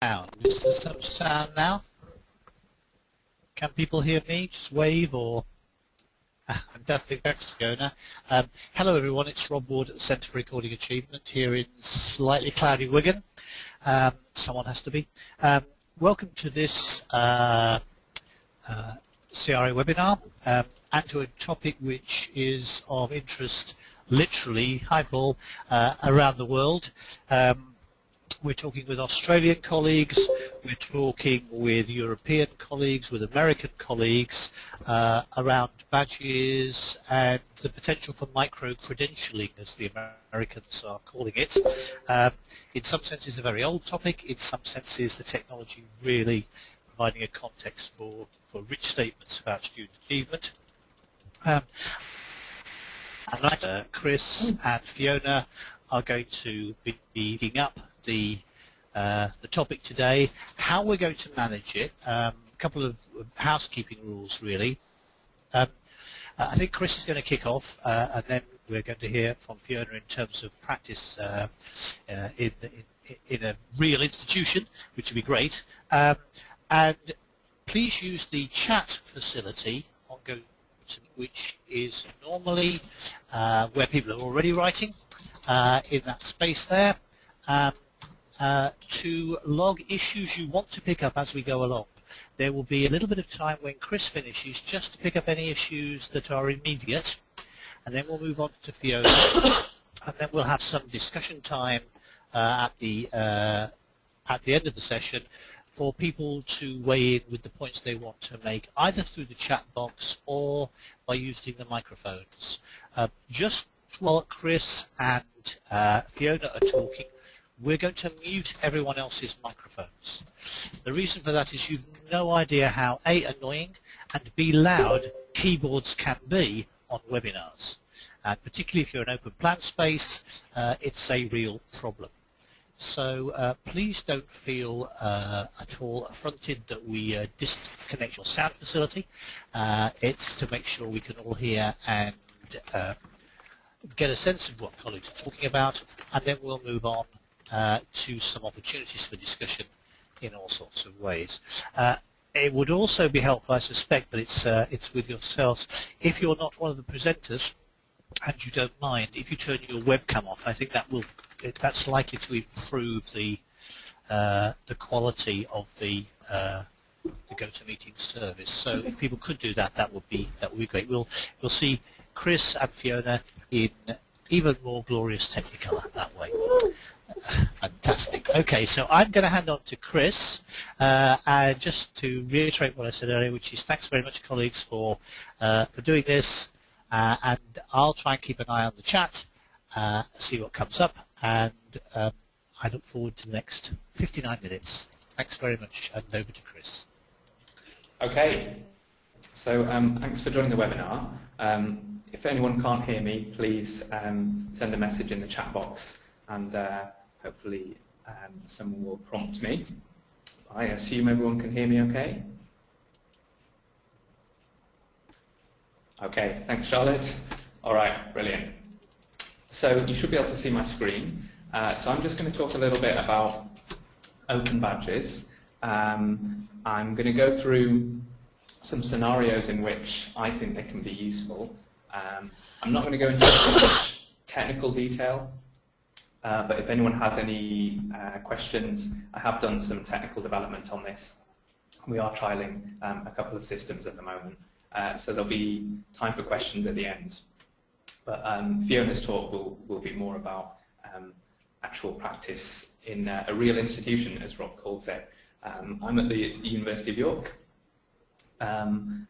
sound. Is there some sound now? Can people hear me? Just wave or... I'm definitely back to Fiona. Hello everyone, it's Rob Ward at the Centre for Recording Achievement here in slightly cloudy Wigan. Someone has to be. Welcome to this CRA webinar and to a topic which is of interest literally, hi Paul, around the world. We're talking with Australian colleagues, we're talking with European colleagues, with American colleagues around badges and the potential for micro-credentialing, as the Americans are calling it. In some senses a very old topic, in some senses the technology really providing a context for rich statements about student achievement. Chris and Fiona are going to be leading up the topic today, how we're going to manage it, a couple of housekeeping rules really. I think Chris is going to kick off and then we're going to hear from Fiona in terms of practice in a real institution, which would be great. And please use the chat facility on GoToMeeting, which is normally where people are already writing in that space there. To log issues you want to pick up as we go along. There will be a little bit of time when Chris finishes just to pick up any issues that are immediate, and then we'll move on to Fiona, and then we'll have some discussion time at the end of the session for people to weigh in with the points they want to make, either through the chat box or by using the microphones. Just while Chris and Fiona are talking, we're going to mute everyone else's microphones. The reason for that is you've no idea how A, annoying, and B, loud keyboards can be on webinars. And particularly if you're an open plan space, it's a real problem. So please don't feel at all affronted that we disconnect your sound facility. It's to make sure we can all hear and get a sense of what colleagues are talking about, and then we'll move on to some opportunities for discussion in all sorts of ways. It would also be helpful, I suspect, but it's with yourselves. If you're not one of the presenters and you don't mind, if you turn your webcam off, I think that's likely to improve the quality of the GoToMeeting service. So if people could do that, that would be great. We'll see Chris and Fiona in even more glorious Technicolor that way. Fantastic. Okay, so I'm going to hand on to Chris, and just to reiterate what I said earlier, which is thanks very much, colleagues, for doing this, and I'll try and keep an eye on the chat, see what comes up, and I look forward to the next 59 minutes. Thanks very much, and over to Chris. Okay, so thanks for joining the webinar. If anyone can't hear me, please send a message in the chat box, and hopefully someone will prompt me. I assume everyone can hear me okay? Okay, thanks Charlotte. All right, brilliant. So you should be able to see my screen. So I'm just going to talk a little bit about open badges. I'm going to go through some scenarios in which I think they can be useful. I'm not going to go into too much technical detail, but if anyone has any questions, I have done some technical development on this. We are trialing a couple of systems at the moment, so there'll be time for questions at the end. But Fiona's talk will be more about actual practice in a real institution, as Rob calls it. I'm at the University of York, and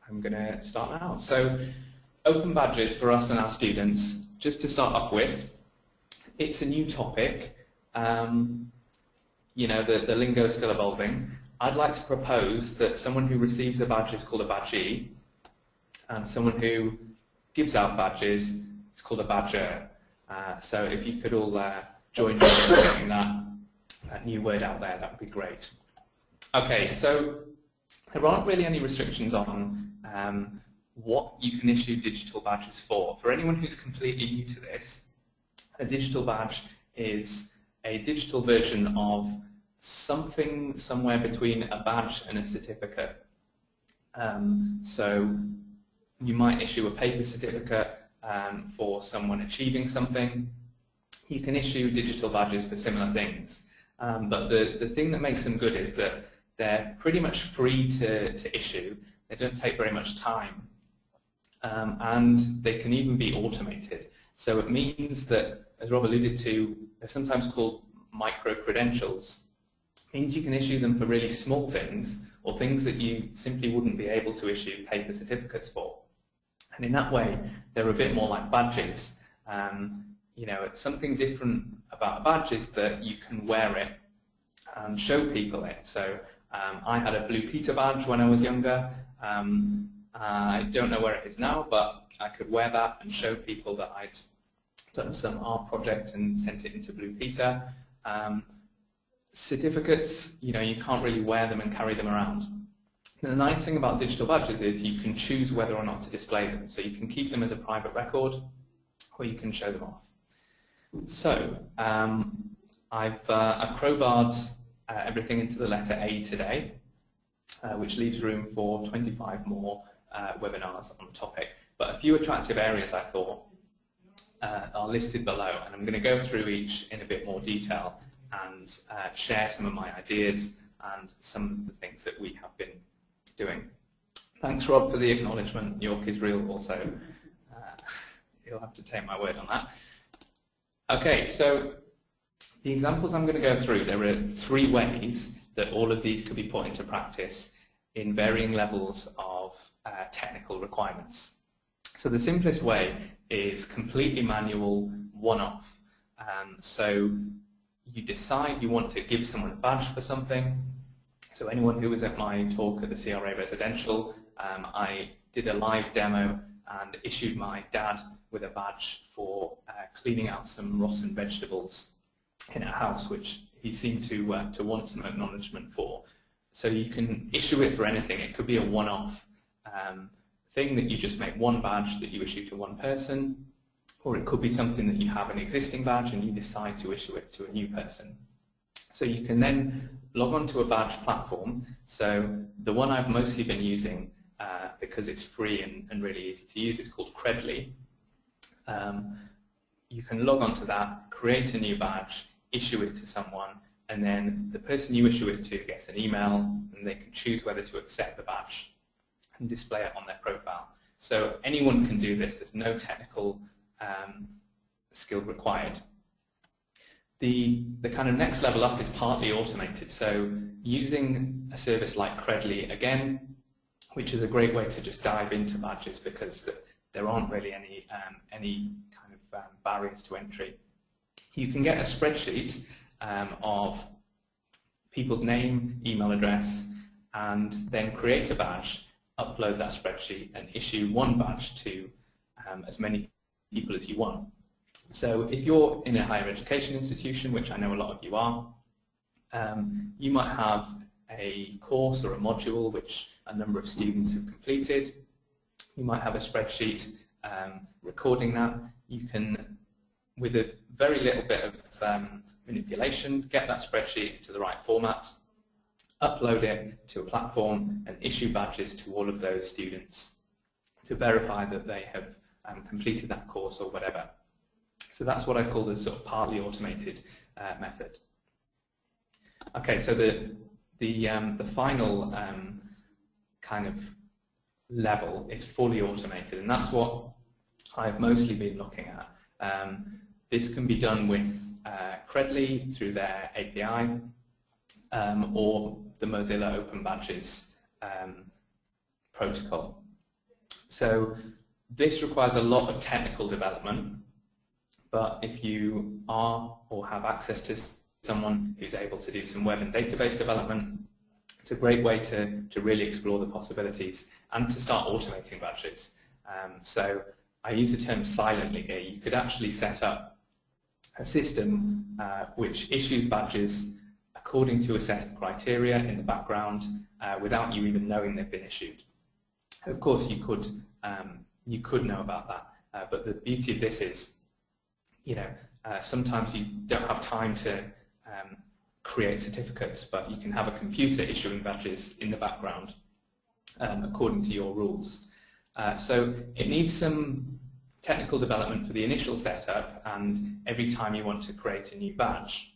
I'm going to start now. So open badges for us and our students, just to start off with, it's a new topic. You know, the lingo is still evolving. I'd like to propose that someone who receives a badge is called a badgee, and someone who gives out badges is called a badger. So if you could all join me in getting that new word out there, that would be great. Okay, so there aren't really any restrictions on what you can issue digital badges for. For anyone who's completely new to this, a digital badge is a digital version of something somewhere between a badge and a certificate. So you might issue a paper certificate for someone achieving something. You can issue digital badges for similar things. But the thing that makes them good is that they're pretty much free to issue. They don't take very much time. And they can even be automated. So it means that, as Rob alluded to, they're sometimes called micro-credentials. It means you can issue them for really small things or things that you simply wouldn't be able to issue paper certificates for. And in that way, they're a bit more like badges. You know, it's something different about a badge is that you can wear it and show people it. So I had a Blue Peter badge when I was younger. I don't know where it is now, but I could wear that and show people that I'd done some art project and sent it into Blue Peter. Certificates, you know, you can't really wear them and carry them around. And the nice thing about digital badges is you can choose whether or not to display them. So you can keep them as a private record, or you can show them off. So I've crowbarred everything into the letter A today, which leaves room for 25 more webinars on the topic. But a few attractive areas I thought are listed below, and I'm going to go through each in a bit more detail and share some of my ideas and some of the things that we have been doing. Thanks, Rob, for the acknowledgement. York is real also. You'll have to take my word on that. Okay, so the examples I'm going to go through, there are 3 ways that all of these could be put into practice in varying levels of technical requirements. So the simplest way is completely manual, one-off. So you decide you want to give someone a badge for something. So anyone who was at my talk at the CRA Residential, I did a live demo and issued my dad with a badge for cleaning out some rotten vegetables in a house, which he seemed to want some acknowledgement for. So you can issue it for anything. It could be a one-off thing that you just make one badge that you issue to one person, or it could be something that you have an existing badge and you decide to issue it to a new person. So you can then log on to a badge platform. So the one I've mostly been using, because it's free and really easy to use, is called Credly. You can log on to that, create a new badge, issue it to someone, and then the person you issue it to gets an email, and they can choose whether to accept the badge and display it on their profile. So anyone can do this. There's no technical skill required. The kind of next level up is partly automated. So using a service like Credly, again, which is a great way to just dive into badges because there aren't really any kind of barriers to entry. You can get a spreadsheet of people's name, email address, and then create a badge, upload that spreadsheet, and issue one badge to as many people as you want. So if you're in a higher education institution, which I know a lot of you are, you might have a course or a module which a number of students have completed. You might have a spreadsheet recording that. You can, with a very little bit of manipulation, get that spreadsheet to the right format, upload it to a platform, and issue badges to all of those students to verify that they have completed that course or whatever. So that's what I call the sort of partly automated method. Okay, so the final kind of level is fully automated, and that's what I've mostly been looking at. This can be done with Credly through their API or the Mozilla Open Badges protocol. So this requires a lot of technical development, but if you are or have access to someone who's able to do some web and database development, it's a great way to really explore the possibilities and to start automating badges. So I use the term silently here. You could actually set up a system which issues badges according to a set of criteria in the background without you even knowing they've been issued. Of course, you could know about that, but the beauty of this is, you know, sometimes you don't have time to create certificates, but you can have a computer issuing badges in the background according to your rules. So it needs some technical development for the initial setup and every time you want to create a new badge.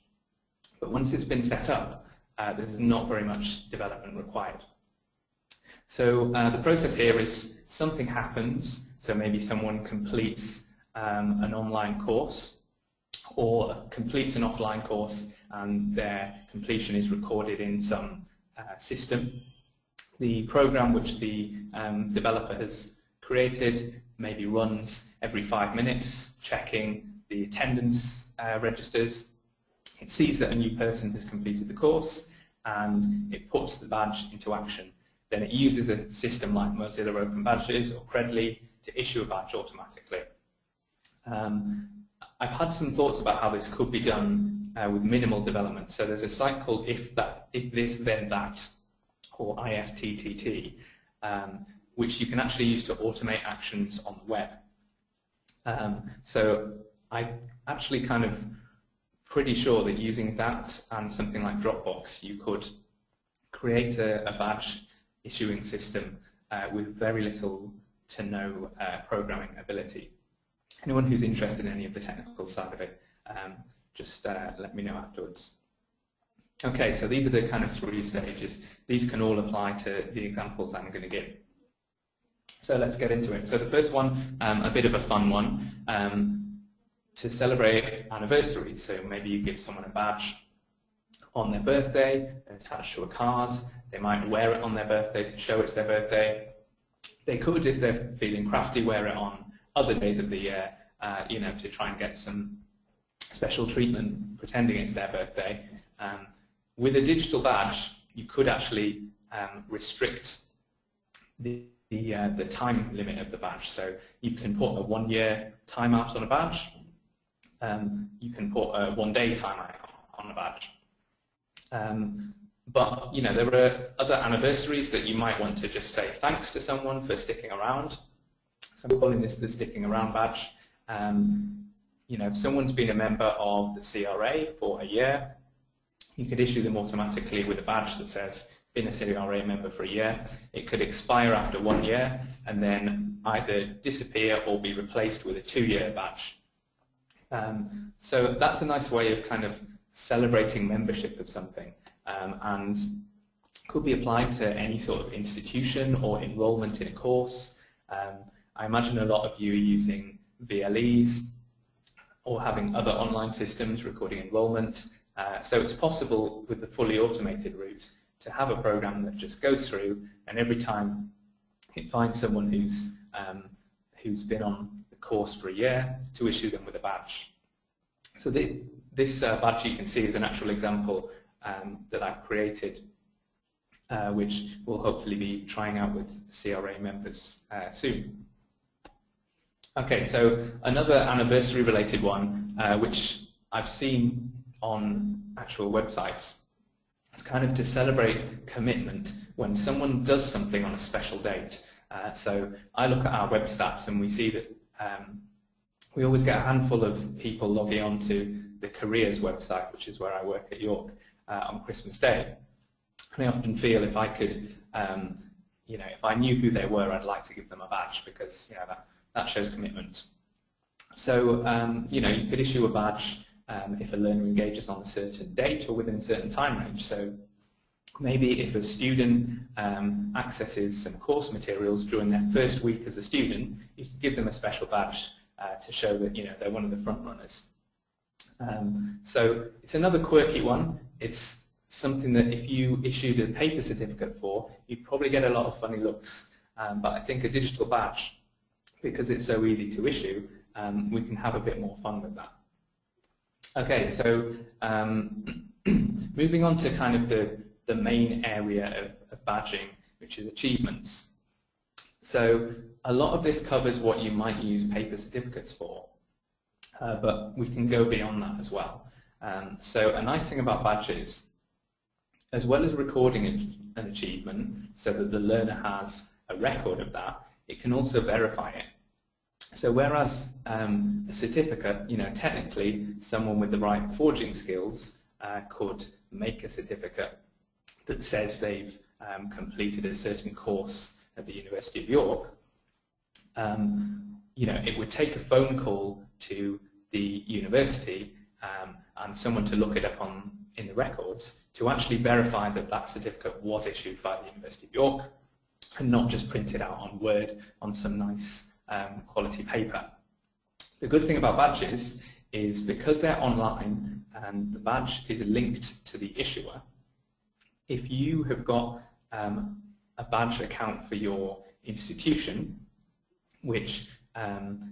But once it's been set up, there's not very much development required. So the process here is something happens, so maybe someone completes an online course or completes an offline course and their completion is recorded in some system. The program which the developer has created maybe runs every 5 minutes, checking the attendance registers. It sees that a new person has completed the course and it puts the badge into action. Then it uses a system like Mozilla Open Badges or Credly to issue a badge automatically. I've had some thoughts about how this could be done with minimal development. So there's a site called If This Then That, or IFTTT, which you can actually use to automate actions on the web. So I actually kind of pretty sure that using that and something like Dropbox, you could create a badge issuing system with very little to no programming ability. Anyone who's interested in any of the technical side of it, just let me know afterwards. Okay, so these are the kind of 3 stages. These can all apply to the examples I'm going to give. So let's get into it. So the first one, a bit of a fun one, to celebrate anniversaries. So maybe you give someone a badge on their birthday, attached to a card. They might wear it on their birthday to show it's their birthday. They could, if they're feeling crafty, wear it on other days of the year, to try and get some special treatment, pretending it's their birthday. With a digital badge, you could actually restrict the time limit of the badge. So you can put a 1-year timeout on a badge. You can put a 1-day timeout on a badge. But there are other anniversaries that you might want to just say thanks to someone for sticking around. So I'm calling this the sticking around badge. If someone's been a member of the CRA for a year, you could issue them automatically with a badge that says been a CRA member for a year. It could expire after 1 year and then either disappear or be replaced with a 2-year badge. So that's a nice way of kind of celebrating membership of something, and could be applied to any sort of institution or enrollment in a course. I imagine a lot of you are using VLEs or having other online systems recording enrollment. So it's possible with the fully automated route to have a program that just goes through and every time it finds someone who's been on the course for a year to issue them with a badge. So this badge you can see is an actual example that I've created, which we'll hopefully be trying out with CRA members soon. Okay, so another anniversary related one, which I've seen on actual websites, is kind of to celebrate commitment when someone does something on a special date. So I look at our web stats and we see that we always get a handful of people logging on to the careers website, which is where I work at York, on Christmas Day. And I often feel if I could, if I knew who they were, I'd like to give them a badge because that shows commitment. So you could issue a badge if a learner engages on a certain date or within a certain time range. So maybe if a student accesses some course materials during their first week as a student, you could give them a special badge to show that they're one of the front runners. So it's another quirky one. It's something that if you issued a paper certificate for, you'd probably get a lot of funny looks. But I think a digital badge, because it's so easy to issue, we can have a bit more fun with that. Okay, so moving on to kind of the main area of badging, which is achievements. So a lot of this covers what you might use paper certificates for, but we can go beyond that as well. So a nice thing about badges, as well as recording an achievement so that the learner has a record of that, it can also verify it. So whereas a certificate, technically someone with the right forging skills could make a certificate that says they've completed a certain course at the University of York, it would take a phone call to the university and someone to look it up in the records to actually verify that that certificate was issued by the University of York and not just printed out on Word on some nice quality paper. The good thing about badges is because they're online and the badge is linked to the issuer, if you have got a badge account for your institution, which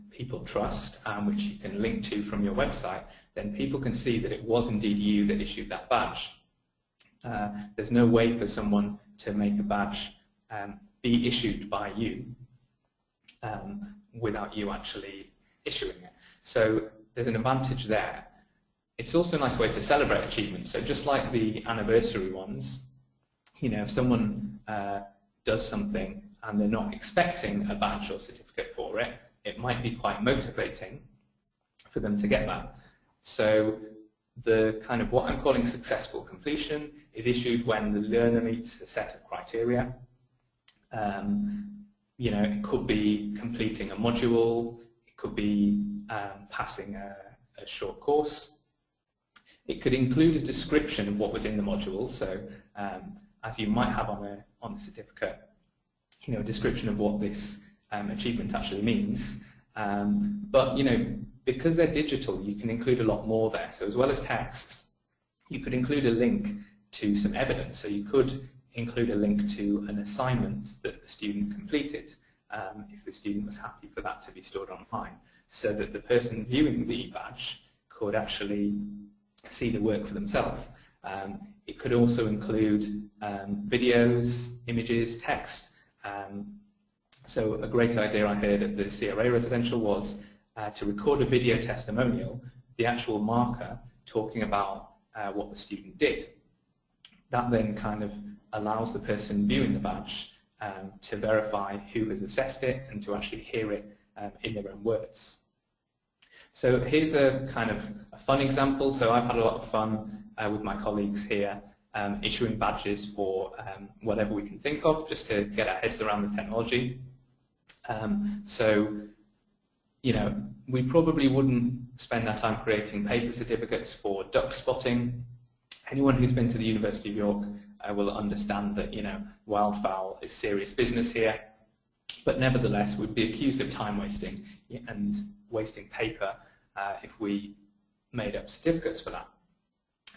people trust and which you can link to from your website, then people can see that it was indeed you that issued that badge. There's no way for someone to make a badge be issued by you without you actually issuing it. So there's an advantage there. It's also a nice way to celebrate achievements. So just like the anniversary ones, if someone does something and they're not expecting a badge or certificate for it, it might be quite motivating for them to get that. So the kind of what I'm calling successful completion is issued when the learner meets a set of criteria. It could be completing a module, it could be passing a short course. It could include a description of what was in the module, so as you might have on the certificate, a description of what this achievement actually means. But because they're digital, you can include a lot more there. So as well as text, you could include a link to some evidence. So you could include a link to an assignment that the student completed, if the student was happy for that to be stored online, so that the person viewing the badge could actually see the work for themselves. It could also include videos, images, text. So a great idea I heard at the CRA residential was to record a video testimonial, the actual marker talking about what the student did. That then kind of allows the person viewing the badge to verify who has assessed it and to actually hear it in their own words. So here's a kind of a fun example. So I've had a lot of fun with my colleagues here issuing badges for whatever we can think of, just to get our heads around the technology. We probably wouldn't spend our time creating paper certificates for duck spotting. Anyone who's been to the University of York will understand that wildfowl is serious business here, but nevertheless would be accused of time wasting and wasting paper if we made up certificates for that.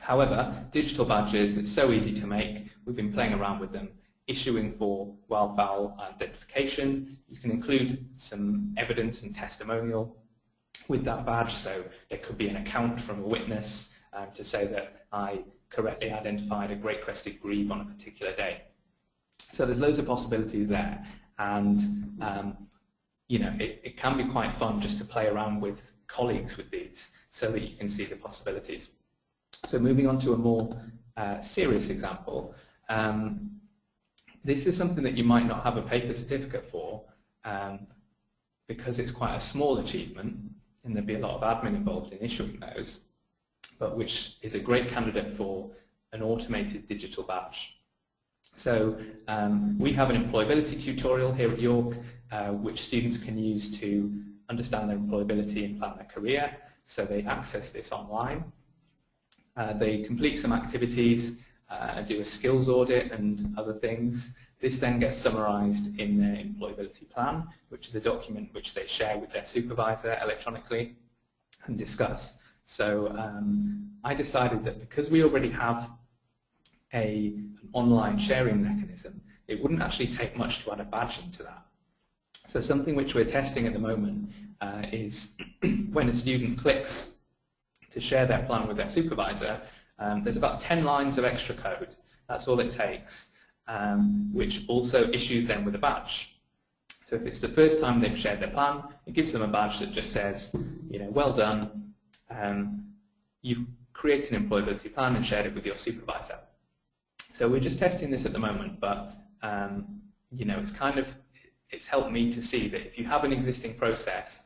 However, digital badges, it's so easy to make. We've been playing around with them, issuing for wildfowl identification. You can include some evidence and testimonial with that badge, so there could be an account from a witness to say that I correctly identified a great-crested grebe on a particular day. So there's loads of possibilities there, and it can be quite fun just to play around with colleagues with these so that you can see the possibilities. So moving on to a more serious example, this is something that you might not have a paper certificate for because it's quite a small achievement and there'd be a lot of admin involved in issuing those, but which is a great candidate for an automated digital badge. So we have an employability tutorial here at York which students can use to understand their employability and plan their career. So they access this online. They complete some activities, do a skills audit and other things. This then gets summarized in their employability plan, which is a document which they share with their supervisor electronically and discuss. So I decided that because we already have an online sharing mechanism, it wouldn't actually take much to add a badge into that. So something which we're testing at the moment is when a student clicks to share their plan with their supervisor, there's about 10 lines of extra code. That's all it takes, which also issues them with a badge. So if it's the first time they've shared their plan, it gives them a badge that just says, well done, you've created an employability plan and shared it with your supervisor. So we're just testing this at the moment, but it's helped me to see that if you have an existing process,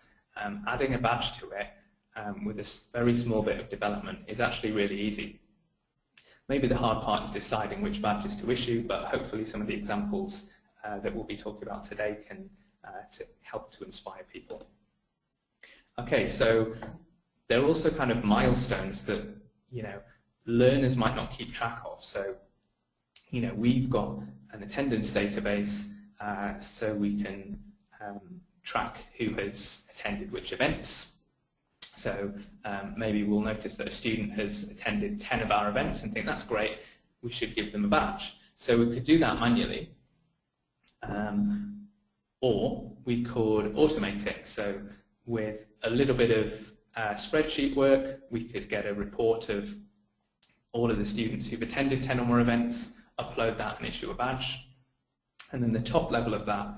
adding a badge to it with a very small bit of development is actually really easy. Maybe the hard part is deciding which badges to issue, but hopefully some of the examples that we'll be talking about today can help to inspire people. Okay, so there are also kind of milestones that, you know, learners might not keep track of. So, you know, we've got an attendance database so we can track who has attended which events. So maybe we'll notice that a student has attended 10 of our events and think that's great, we should give them a badge. So we could do that manually, or we could automate it. So with a little bit of spreadsheet work, we could get a report of all of the students who've attended 10 or more events, upload that and issue a badge. And then the top level of that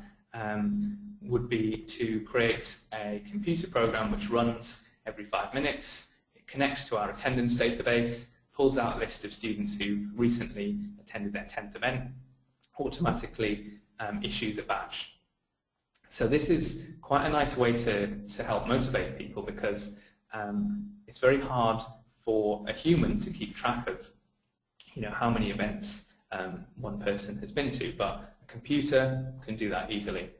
would be to create a computer program which runs every 5 minutes. It connects to our attendance database, pulls out a list of students who've recently attended their 10th event, automatically issues a badge. So this is quite a nice way to help motivate people, because it's very hard for a human to keep track of, you know, how many events one person has been to, but a computer can do that easily.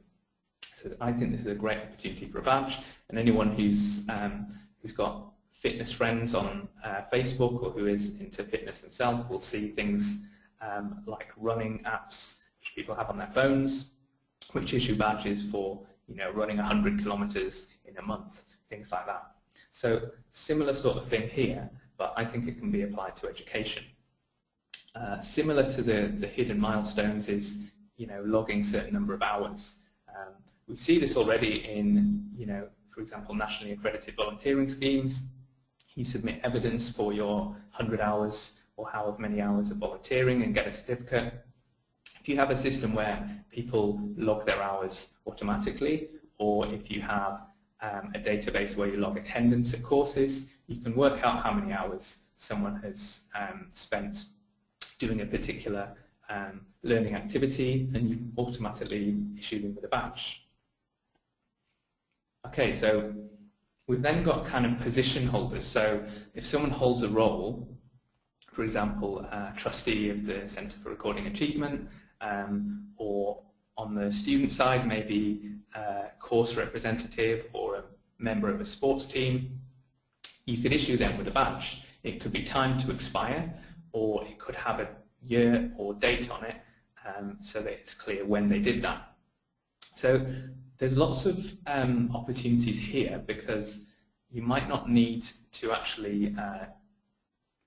So I think this is a great opportunity for a badge, and anyone who's got fitness friends on Facebook or who is into fitness themselves will see things like running apps which people have on their phones, which issue badges for, you know, running 100 kilometers in a month, things like that. So similar sort of thing here, but I think it can be applied to education. Similar to the hidden milestones is, you know, logging certain number of hours. We see this already in, you know, for example, nationally accredited volunteering schemes. You submit evidence for your 100 hours or however many hours of volunteering and get a certificate. If you have a system where people log their hours automatically, or if you have a database where you log attendance at courses, you can work out how many hours someone has spent doing a particular learning activity, and you automatically issue them with a badge. Okay, so we've then got kind of position holders. So if someone holds a role, for example, trustee of the Centre for Recording Achievement, or on the student side, maybe a course representative or a member of a sports team, you could issue them with a badge. It could be timed to expire, or it could have a year or date on it, so that it's clear when they did that. So there's lots of opportunities here, because you might not need to actually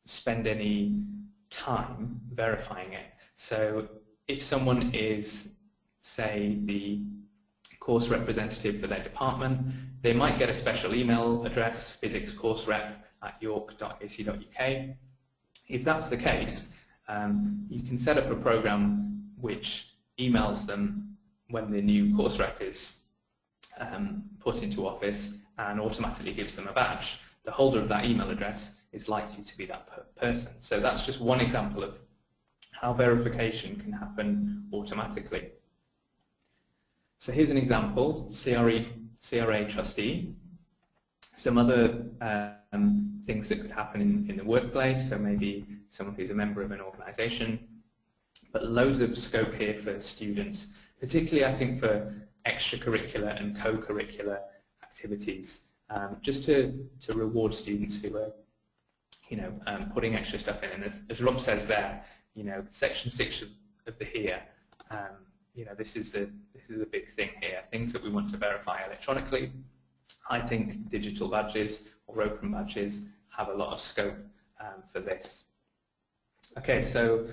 spend any time verifying it. So if someone is, say, the course representative for their department, they might get a special email address, physicscourserep@york.ac.uk. If that's the case, you can set up a program which emails them when the new course rep is put into office and automatically gives them a badge. The holder of that email address is likely to be that person. So that's just one example of how verification can happen automatically. So here's an example, CRA trustee. Some other things that could happen in the workplace, so maybe someone who's a member of an organisation, but loads of scope here for students, particularly I think for extracurricular and co-curricular activities, just to reward students who are, you know, putting extra stuff in. And as Rob says there, you know, section 6 of the HERE, you know, this is a big thing here. Things that we want to verify electronically. I think digital badges or open badges have a lot of scope for this. Okay, so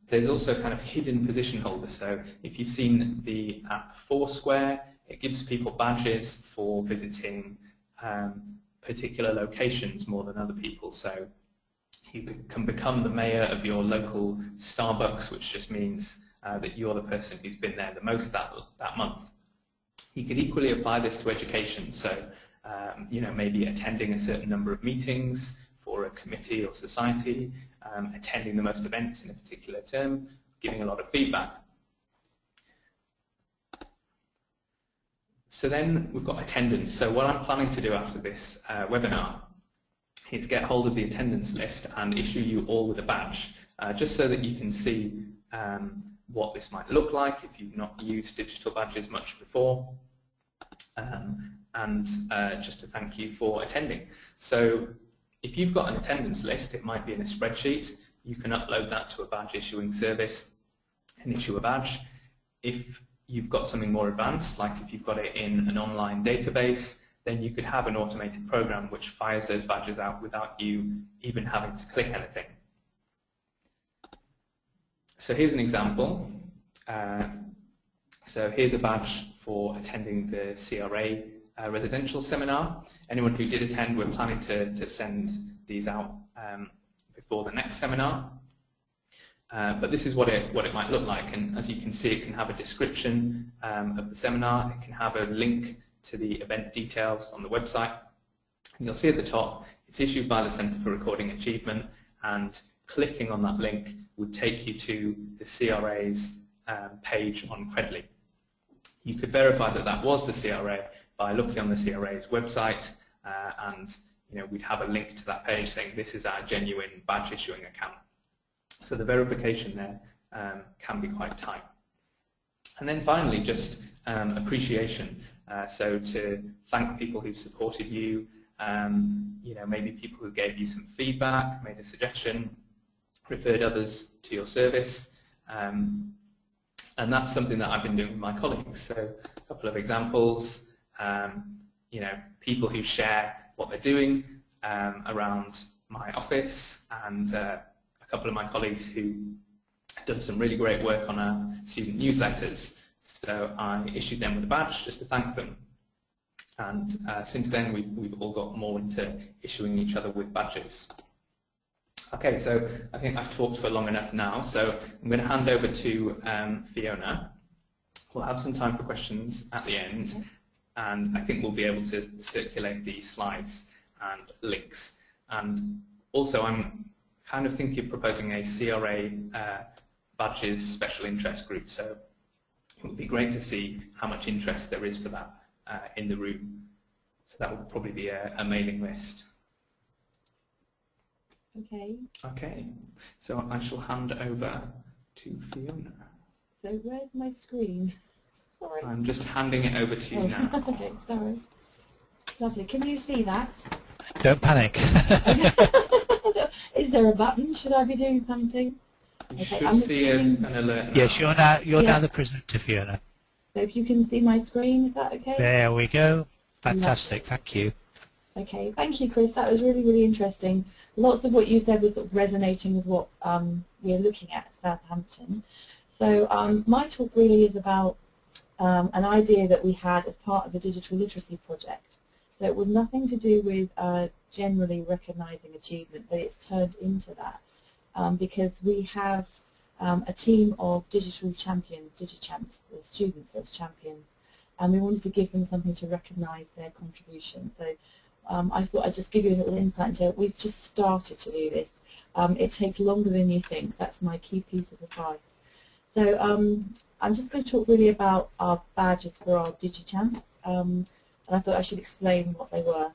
there's also kind of hidden position holders. So if you've seen the app Foursquare, it gives people badges for visiting particular locations more than other people. So you can become the mayor of your local Starbucks, which just means that you're the person who's been there the most that month. You could equally apply this to education. So you know, maybe attending a certain number of meetings for a committee or society, attending the most events in a particular term, giving a lot of feedback. So then we've got attendance. So what I'm planning to do after this webinar is get hold of the attendance list and issue you all with a badge, just so that you can see what this might look like if you've not used digital badges much before, and just to thank you for attending. So if you've got an attendance list, it might be in a spreadsheet. You can upload that to a badge issuing service and issue a badge. If you've got something more advanced, like if you've got it in an online database, then you could have an automated program which fires those badges out without you even having to click anything. So here's an example. So here's a badge for attending the CRA residential seminar. Anyone who did attend, we're planning to send these out before the next seminar. But this is what it might look like, and as you can see, it can have a description of the seminar. It can have a link to the event details on the website. And you'll see at the top, it's issued by the Centre for Recording Achievement, and clicking on that link would take you to the CRA's page on Credly. You could verify that that was the CRA by looking on the CRA's website, and we'd have a link to that page saying this is our genuine badge issuing account. So the verification there can be quite tight. And then finally, just appreciation. So to thank people who've supported you, maybe people who gave you some feedback, made a suggestion, referred others to your service. And that's something that I've been doing with my colleagues. So a couple of examples, people who share what they're doing around my office, and a couple of my colleagues who have done some really great work on our student newsletters. So I issued them with a badge just to thank them. And since then, we've all got more into issuing each other with badges. Okay, so I think I've talked for long enough now, so I'm going to hand over to Fiona. We'll have some time for questions at the end, and I think we'll be able to circulate the slides and links. And also, I'm kind of thinking of proposing a CRA badges special interest group, so it would be great to see how much interest there is for that in the room. So that would probably be a mailing list. Okay. Okay, so I shall hand over to Fiona. So where's my screen? Sorry. I'm just handing it over to you now. Okay, sorry. Lovely. Can you see that? Don't panic. Is there a button? Should I be doing something? You should see an alert now. Yes, you're now the presenter, Fiona. So if you can see my screen, is that okay? There we go. Fantastic. Thank you. Okay, thank you, Chris. That was really, really interesting. Lots of what you said was sort of resonating with what we're looking at Southampton. So my talk really is about an idea that we had as part of the digital literacy project. So it was nothing to do with generally recognising achievement, but it's turned into that because we have a team of digital champions, DigiChamps, the students as champions, and we wanted to give them something to recognise their contribution. So I thought I'd just give you a little insight into it. We've just started to do this. It takes longer than you think. That's my key piece of advice. So I'm just going to talk really about our badges for our DigiChamps, and I thought I should explain what they were.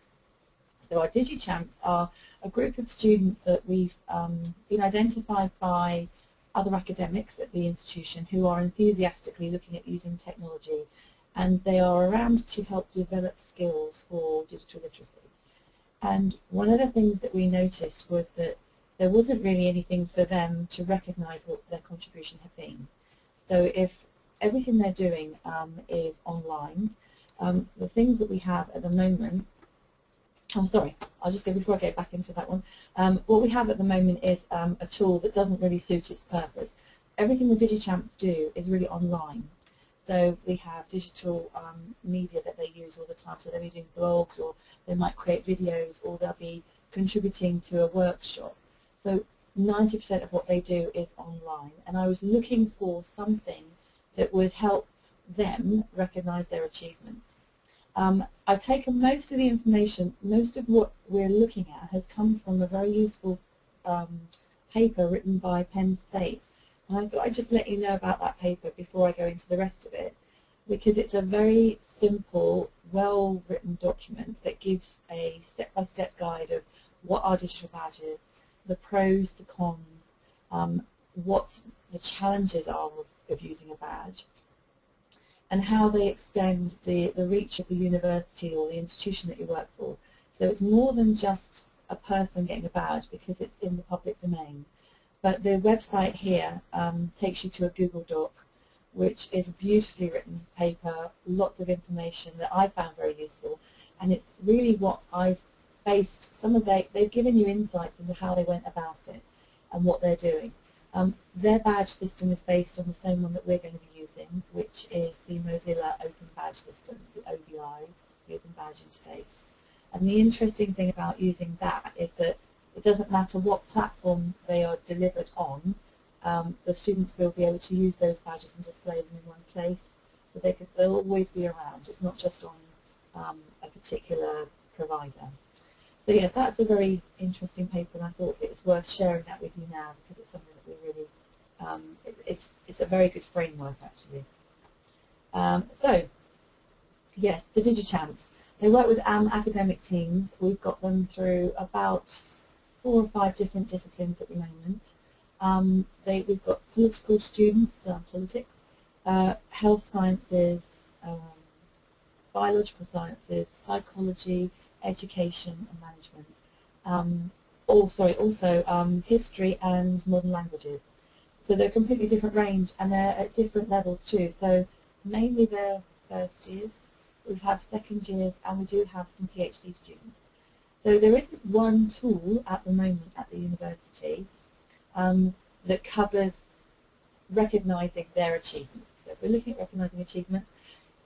So our DigiChamps are a group of students that we've been identified by other academics at the institution who are enthusiastically looking at using technology, and they are around to help develop skills for digital literacy. And one of the things that we noticed was that there wasn't really anything for them to recognise what their contribution had been. So if everything they're doing is online, the things that we have at the moment, I'm sorry, I'll just go before I get back into that one. What we have at the moment is a tool that doesn't really suit its purpose. Everything the DigiChamps do is really online. So we have digital media that they use all the time. So they'll be doing blogs, or they might create videos, or they'll be contributing to a workshop. So 90% of what they do is online. And I was looking for something that would help them recognise their achievements. I've taken most of the information, most of what we're looking at has come from a very useful paper written by Penn State. And I thought I'd just let you know about that paper before I go into the rest of it, because it's a very simple, well-written document that gives a step-by-step guide of what are digital badges, the pros, the cons, what the challenges are of using a badge, and how they extend the reach of the university or the institution that you work for. So it's more than just a person getting a badge because it's in the public domain. But the website here takes you to a Google Doc, which is a beautifully written paper, lots of information that I found very useful, and it's really what I've based some of they've given you insights into how they went about it and what they're doing. Their badge system is based on the same one that we're going to be using, which is the Mozilla Open Badge System, the OBI, the Open Badge Interface. And the interesting thing about using that is that it doesn't matter what platform they are delivered on, the students will be able to use those badges and display them in one place. So they'll always be around. It's not just on a particular provider. So yeah, that's a very interesting paper, and I thought it was worth sharing that with you now because it's something that we really, it's a very good framework actually. So yes, the DigiChamps. They work with academic teams. We've got them through about 4 or 5 different disciplines at the moment. We've got political students, politics, health sciences, biological sciences, psychology, education and management. Also history and modern languages. So they're a completely different range, and they're at different levels too. So mainly they're first years, we have second years, and we do have some PhD students. So there isn't one tool at the moment at the university that covers recognising their achievements. So if we're looking at recognising achievements,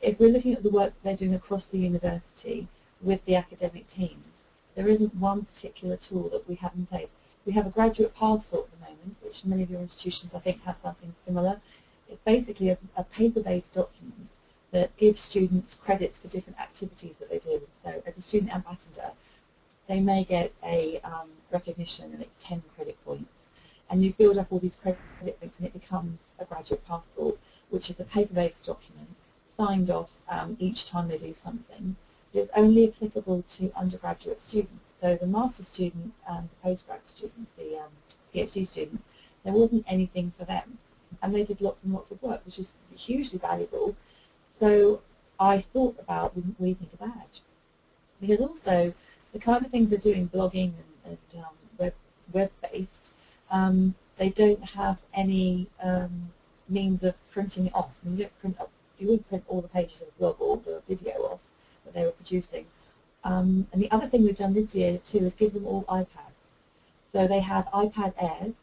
if we're looking at the work they're doing across the university with the academic teams, there isn't one particular tool that we have in place. We have a graduate passport at the moment, which many of your institutions I think have something similar. It's basically a paper-based document that gives students credits for different activities that they do. So as a student ambassador, they may get a recognition, and it's 10 credit points. And you build up all these credit points and it becomes a graduate passport, which is a paper-based document signed off each time they do something. It's only applicable to undergraduate students. So the master's students and the postgrad students, the PhD students, there wasn't anything for them. And they did lots and lots of work, which was hugely valuable. So I thought about, wouldn't we think a badge? Because also, the kind of things they're doing, blogging and web-based, they don't have any means of printing it off. I mean, you wouldn't print all the pages of a blog or the video off that they were producing. And the other thing we've done this year too is give them all iPads. So they have iPad Airs,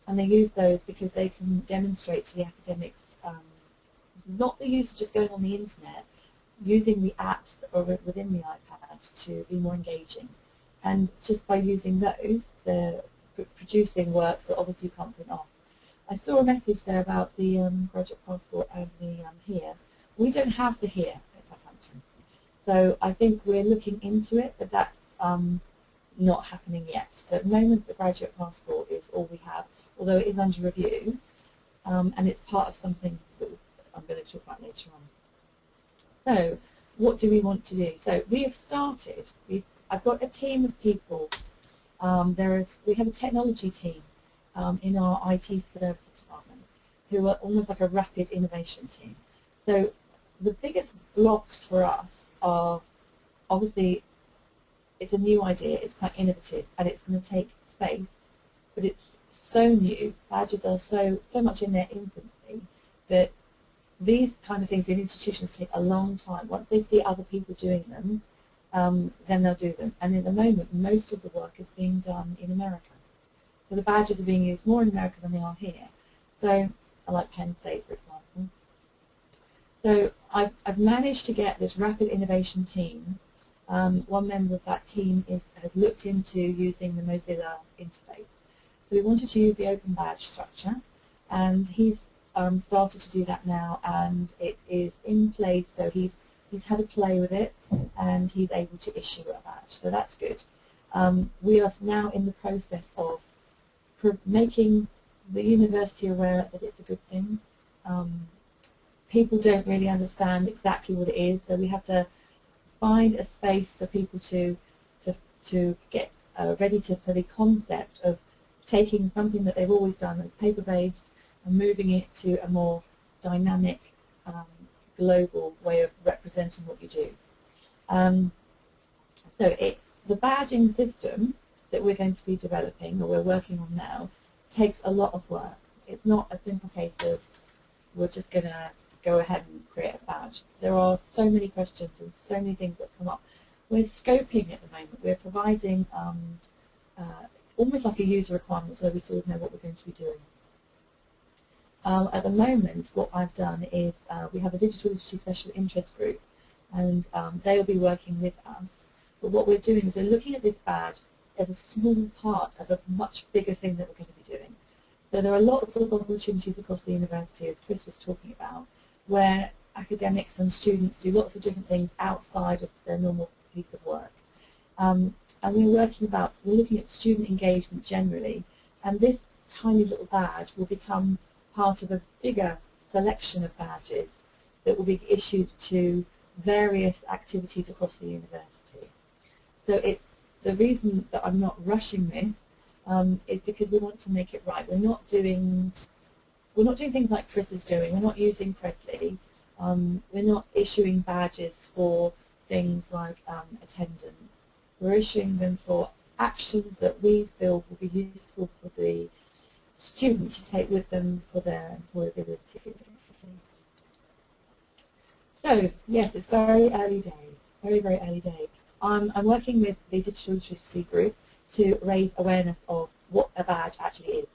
and they use those because they can demonstrate to the academics not the use of just going on the internet, using the apps that are within the iPad to be more engaging. And just by using those, they're producing work that obviously you can't print off. I saw a message there about the graduate passport and the here. We don't have the here at Southampton. So I think we're looking into it, but that's not happening yet. So at the moment, the graduate passport is all we have, although it is under review, and it's part of something that I'm going to talk about later on. So what do we want to do? So we have started. I've got a team of people. We have a technology team in our IT services department who are almost like a rapid innovation team. So the biggest blocks for us are, obviously, it's a new idea, it's quite innovative, and it's going to take space, but it's so new, badges are so much in their infancy, that these kind of things in institutions take a long time. Once they see other people doing them, then they'll do them. And at the moment, most of the work is being done in America. So the badges are being used more in America than they are here. So, I like Penn State, for example. So I've managed to get this rapid innovation team. One member of that team has looked into using the Mozilla interface. So we wanted to use the open badge structure, and he's started to do that now, and it is in place. So he's had a play with it, and he's able to issue a badge. So that's good. We are now in the process of making the university aware that it's a good thing. People don't really understand exactly what it is, so we have to find a space for people to get ready for the concept of taking something that they've always done that's paper-based and moving it to a more dynamic, global way of representing what you do. The badging system that we're going to be developing, or we're working on now, takes a lot of work. It's not a simple case of we're just going to go ahead and create a badge. There are so many questions and so many things that come up. We're scoping at the moment. We're providing almost like a user requirement so we sort of know what we're going to be doing. At the moment, what I've done is we have a digital literacy special interest group, and they'll be working with us. But what we're doing is we're looking at this badge as a small part of a much bigger thing that we're going to be doing. So there are lots of opportunities across the university, as Chris was talking about, where academics and students do lots of different things outside of their normal piece of work. And we're looking at student engagement generally, and this tiny little badge will become part of a bigger selection of badges that will be issued to various activities across the university. So it's the reason that I'm not rushing this is because we want to make it right. We're not doing things like Chris is doing. We're not using Credly. We're not issuing badges for things like attendance. We're issuing them for actions that we feel will be useful for the student to take with them for their employability. So, yes, it's very early days, very, very early days. I'm working with the Digital Literacy Group to raise awareness of what a badge actually is.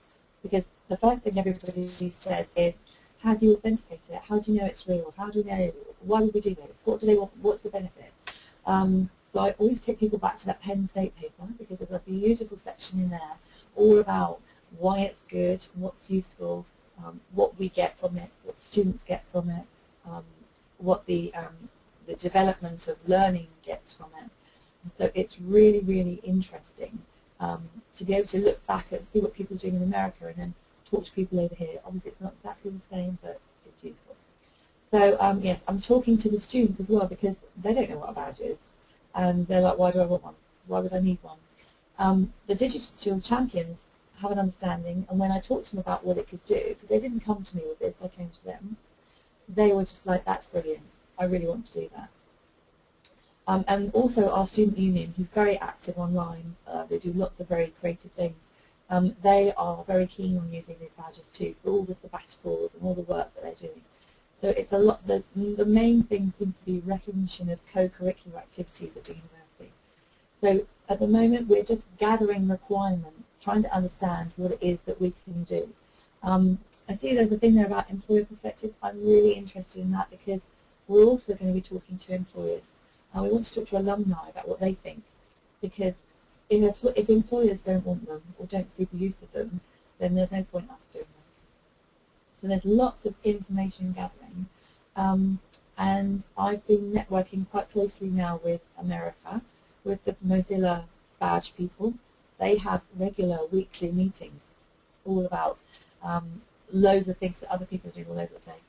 Because the first thing everybody says is, how do you authenticate it? How do you know it's real? How do you know, why would we do this? What do they want? What's the benefit? So I always take people back to that Penn State paper, because there's a beautiful section in there all about why it's good, what's useful, what we get from it, what students get from it, what the development of learning gets from it. And so it's really, really interesting to be able to look back and see what people are doing in America and then talk to people over here. Obviously it's not exactly the same, but it's useful. So yes, I'm talking to the students as well, because they don't know what a badge is. And they're like, why do I want one? Why would I need one? The digital champions have an understanding, and when I talked to them about what it could do, because they didn't come to me with this, I came to them, they were just like, that's brilliant, I really want to do that. And also our student union, who's very active online, they do lots of very creative things, they are very keen on using these badges too, for all the sabbaticals and all the work that they're doing. So it's a lot, the main thing seems to be recognition of co-curricular activities at the university. So at the moment we're just gathering requirements, trying to understand what it is that we can do. I see there's a thing there about employer perspective. I'm really interested in that, because we're also going to be talking to employers. We want to talk to alumni about what they think, because if employers don't want them or don't see the use of them, then there's no point us doing them. So there's lots of information gathering, and I've been networking quite closely now with America, with the Mozilla badge people. They have regular weekly meetings all about loads of things that other people are doing all over the place.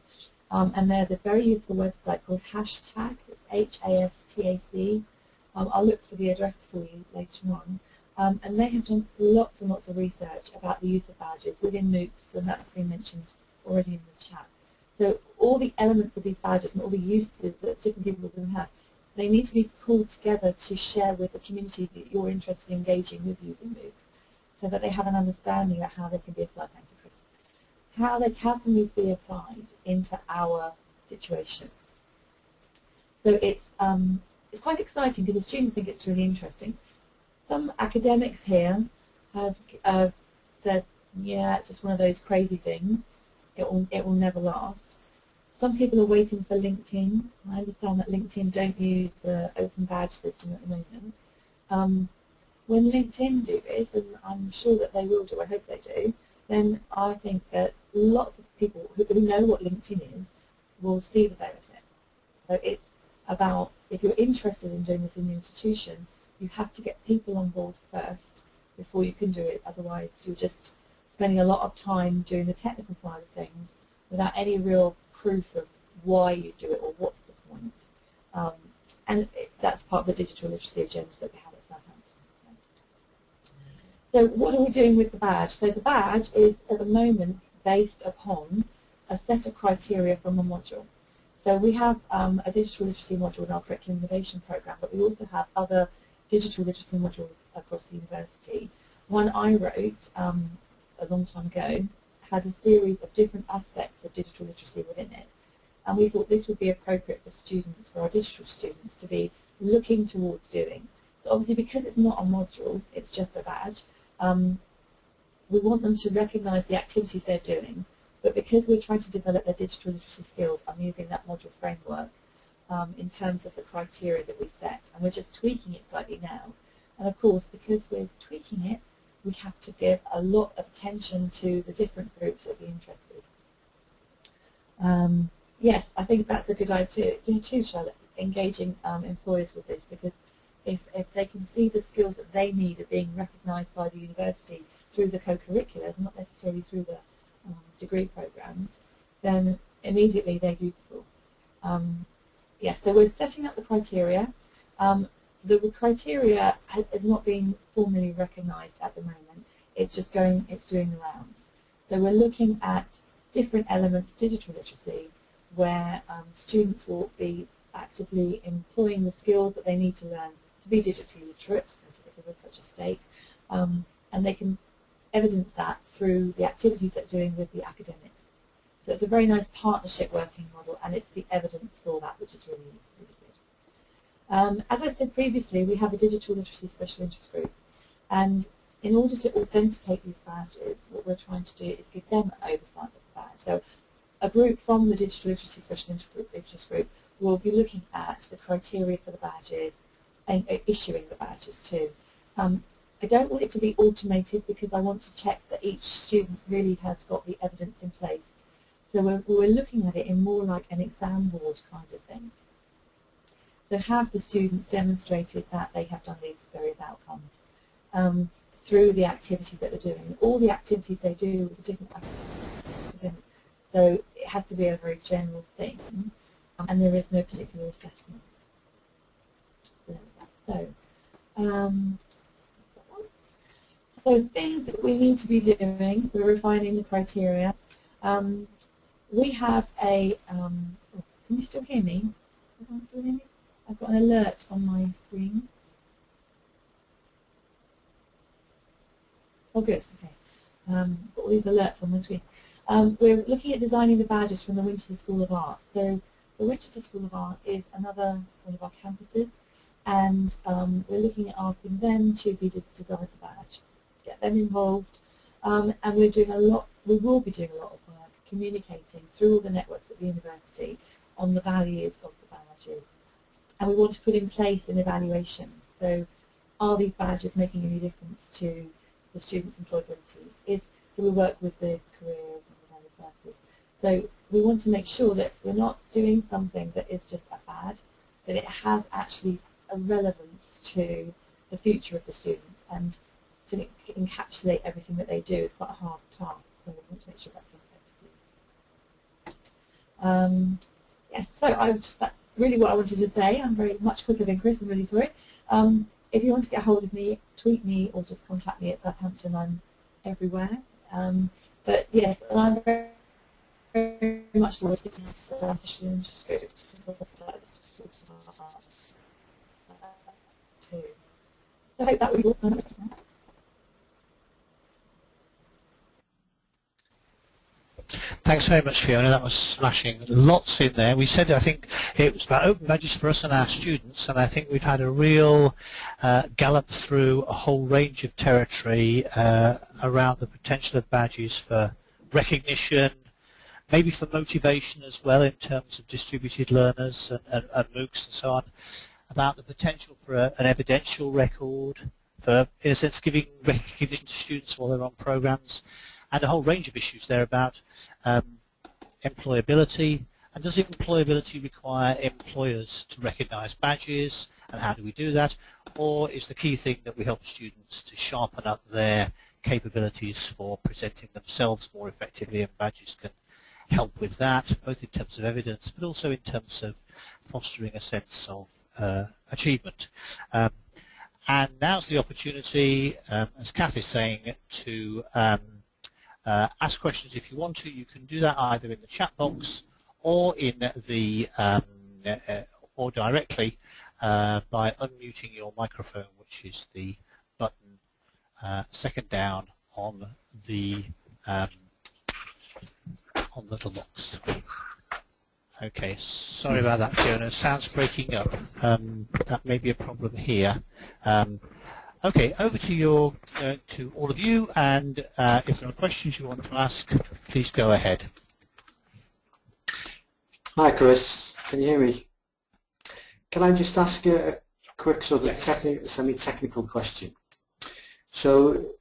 And there's a very useful website called Hashtag, it's HASTAC. I'll look for the address for you later on. And they have done lots and lots of research about the use of badges within MOOCs, and that's been mentioned already in the chat. So all the elements of these badges and all the uses that different people are going to have, they need to be pulled together to share with the community that you're interested in engaging with using MOOCs, so that they have an understanding of how they can be applied. Thank you, Chris. How can these be applied into our situation? So it's quite exciting, because the students think it's really interesting. Some academics here have said, yeah, it's just one of those crazy things. It will never last. Some people are waiting for LinkedIn. I understand that LinkedIn don't use the open badge system at the moment. When LinkedIn do this, and I'm sure that they will do, I hope they do, then I think that lots of people who know what LinkedIn is will see the benefit. So it's about, if you're interested in doing this in the institution, you have to get people on board first before you can do it. Otherwise you're just spending a lot of time doing the technical side of things without any real proof of why you do it or what's the point. And that's part of the digital literacy agenda that we have at Southampton. So what are we doing with the badge? So the badge is at the moment based upon a set of criteria from a module. So we have a digital literacy module in our curriculum innovation program, but we also have other digital literacy modules across the university. One I wrote a long time ago had a series of different aspects of digital literacy within it. And we thought this would be appropriate for students, for our digital students, to be looking towards doing. So obviously because it's not a module, it's just a badge, we want them to recognise the activities they're doing, but because we're trying to develop their digital literacy skills, I'm using that module framework in terms of the criteria that we set, and we're just tweaking it slightly now. And of course, because we're tweaking it, we have to give a lot of attention to the different groups that be interested. Yes, I think that's a good idea too, Charlotte, engaging employers with this, because if they can see the skills that they need are being recognised by the university through the co-curriculars, not necessarily through the degree programs, then immediately they're useful. Yes, so we're setting up the criteria. The criteria is not being formally recognised at the moment. It's just doing the rounds. So we're looking at different elements of digital literacy where students will be actively employing the skills that they need to learn to be digitally literate, if there was such a state, and they can evidence that through the activities they're doing with the academics. So it's a very nice partnership working model, and it's the evidence for that which is really, really good. As I said previously, we have a digital literacy special interest group, and in order to authenticate these badges, what we're trying to do is give them oversight of the badge. So a group from the digital literacy special interest group will be looking at the criteria for the badges and issuing the badges too. I don't want it to be automated because I want to check that each student really has got the evidence in place. So we're looking at it in more like an exam board kind of thing. So have the students demonstrated that they have done these various outcomes through the activities that they're doing. All the activities they do with the different activities. So it has to be a very general thing, and there is no particular assessment. So things that we need to be doing, we're refining the criteria. We have a, can you still hear me? Everyone still hear me? I've got an alert on my screen. Oh good, okay. Got all these alerts on my screen. We're looking at designing the badges from the Winchester School of Art. So the Winchester School of Art is another one of our campuses, and we're looking at asking them to design the badge, get them involved, and we're doing a lot. We will be doing a lot of work communicating through all the networks at the university on the values of the badges, and we want to put in place an evaluation. So, are these badges making any difference to the students' employability? So we work with the careers and the various services. So we want to make sure that we're not doing something that is just a fad, that it has actually a relevance to the future of the students, and to encapsulate everything that they do is quite a hard task, so we want to make sure that's done effectively. Yes, so that's really what I wanted to say. I'm very much quicker than Chris, I'm really sorry. If you want to get hold of me, tweet me or just contact me at Southampton. I'm everywhere. But yes, and I'm very, very much looking at this special interest group too. So I hope that was all. Thanks very much, Fiona. That was smashing. Lots in there. We said, I think, it was about open badges for us and our students, and I think we've had a real gallop through a whole range of territory around the potential of badges for recognition, maybe for motivation as well in terms of distributed learners and MOOCs and so on, about the potential for an evidential record, for, in a sense, giving recognition to students while they're on programs, and a whole range of issues there about employability, and does employability require employers to recognise badges, and how do we do that, or is the key thing that we help students to sharpen up their capabilities for presenting themselves more effectively, and badges can help with that, both in terms of evidence but also in terms of fostering a sense of achievement. And now's the opportunity, as Kath is saying, to ask questions if you want to. You can do that either in the chat box or in the or directly by unmuting your microphone, which is the button second down on the little box. Okay, sorry about that, Fiona. Sound's breaking up. That may be a problem here. Okay, over to to all of you, and if there are questions you want to ask, please go ahead. Hi, Chris. Can you hear me? Can I just ask a quick sort of semi-technical question? So,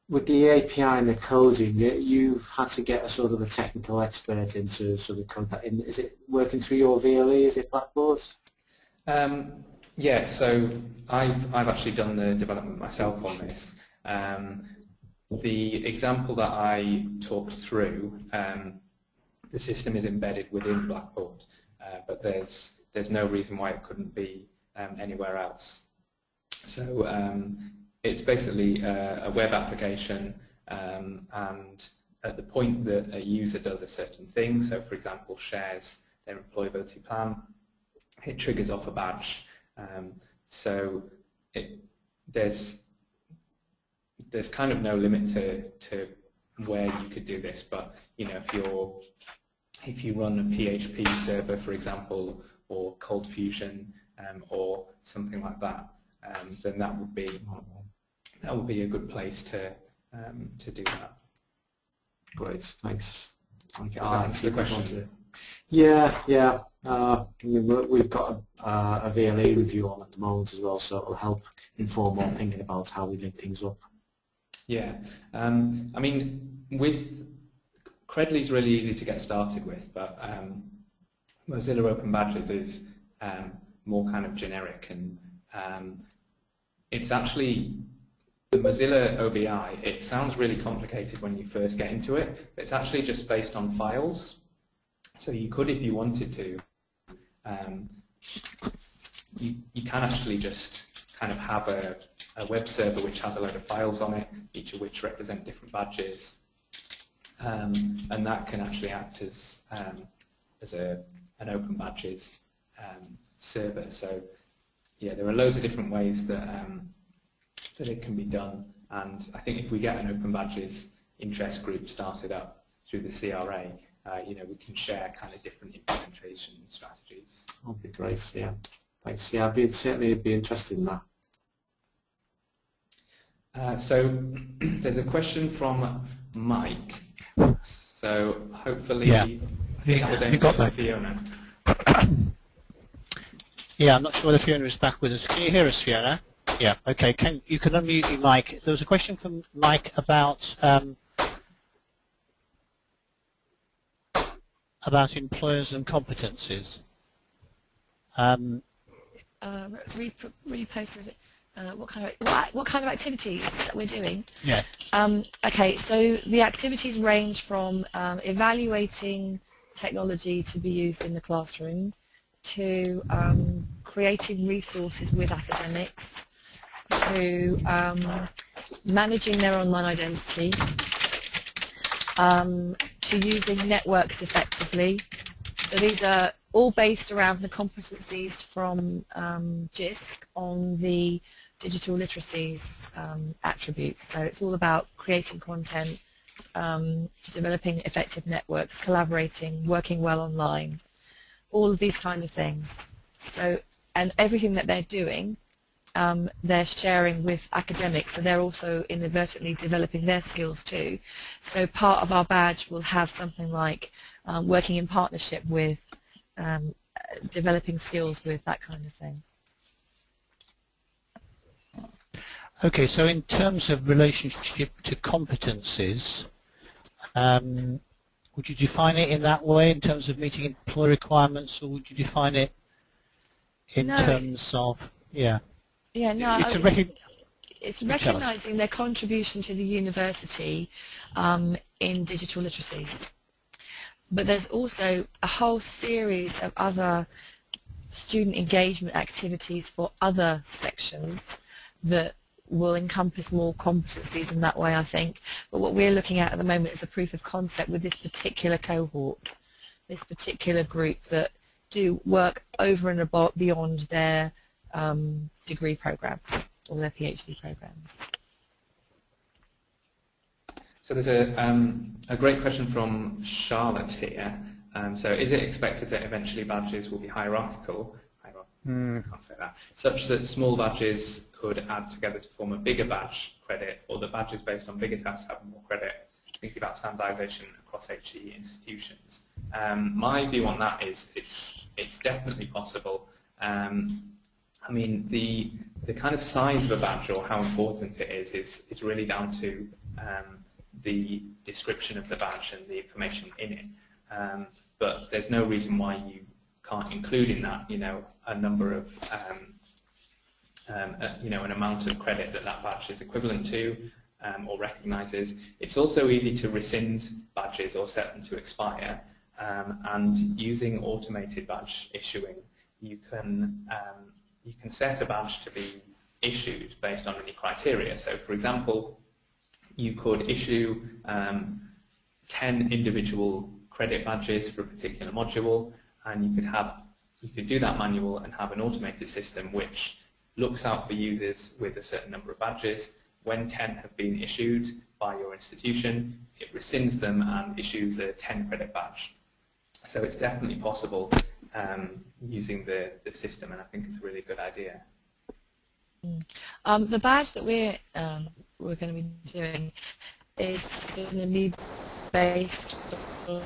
with the API and the coding, you've had to get a sort of a technical expert into sort of contact. Is it working through your VLE? Is it Blackboard? Yeah, so I've actually done the development myself on this. The example that I talked through, the system is embedded within Blackboard, but there's no reason why it couldn't be anywhere else. So it's basically a web application, and at the point that a user does a certain thing, so for example shares their employability plan, it triggers off a badge. So there's kind of no limit to where you could do this, but you know, if you run a PHP server, for example, or Cold Fusion or something like that, then that would be a good place to do that. Great, thanks. Okay. That's the question. Yeah. I mean, we've got a VLE review on at the moment as well, so it'll help inform our thinking about how we link things up. Yeah, I mean, with Credly is really easy to get started with, but Mozilla Open Badges is more kind of generic, and it's actually the Mozilla OBI. It sounds really complicated when you first get into it, but it's actually just based on files. So you could, if you wanted to, you can actually just kind of have a web server which has a load of files on it, each of which represent different badges, and that can actually act as an Open Badges server. So yeah, there are loads of different ways that that it can be done, and I think if we get an Open Badges interest group started up through the CRA, you know, we can share kind of different implementation strategies. That'd be great. Yeah, thanks. Yeah, I'd certainly be interested in that. So there's a question from Mike. So hopefully, yeah, you got that, Fiona. Yeah, I'm not sure whether Fiona is back with us. Can you hear us, Fiona? Yeah. Okay. You can unmute your mic. There was a question from Mike about employers and competencies. Reposted it. What kind of activities that we're doing? Yeah. Okay, so the activities range from evaluating technology to be used in the classroom to creating resources with academics, to managing their online identity, to using networks effectively. So these are all based around the competencies from JISC on the digital literacies attributes. So it's all about creating content, developing effective networks, collaborating, working well online, all of these kind of things. So, and everything that they're doing, they're sharing with academics, so they're also inadvertently developing their skills too. So part of our badge will have something like working in partnership with, developing skills with, that kind of thing. Okay, so in terms of relationship to competencies, would you define it in that way, in terms of meeting employer requirements, or would you define it in terms of, yeah? Yeah, no, it's recognising their contribution to the university in digital literacies. But there's also a whole series of other student engagement activities for other sections that will encompass more competencies in that way, I think. But what we're looking at the moment is a proof of concept with this particular cohort, this particular group that do work over and above, beyond their degree programs or their PhD programs. So there's a great question from Charlotte here. So is it expected that eventually badges will be hierarchical? I can't say that. Such that small badges could add together to form a bigger badge credit, or that badges based on bigger tasks have more credit? Thinking about standardization across HE institutions. My view on that is it's definitely possible. I mean, the kind of size of a badge or how important it is really down to the description of the badge and the information in it. But there's no reason why you can't include in that, a number of, an amount of credit that badge is equivalent to or recognises. It's also easy to rescind badges or set them to expire. And using automated badge issuing, you can set a badge to be issued based on any criteria. So, for example, you could issue 10 individual credit badges for a particular module, and you could do that manual and have an automated system which looks out for users with a certain number of badges. When 10 have been issued by your institution, it rescinds them and issues a 10 credit badge. So it's definitely possible using the system, and I think it's a really good idea. The badge that we're going to be doing is going to be based on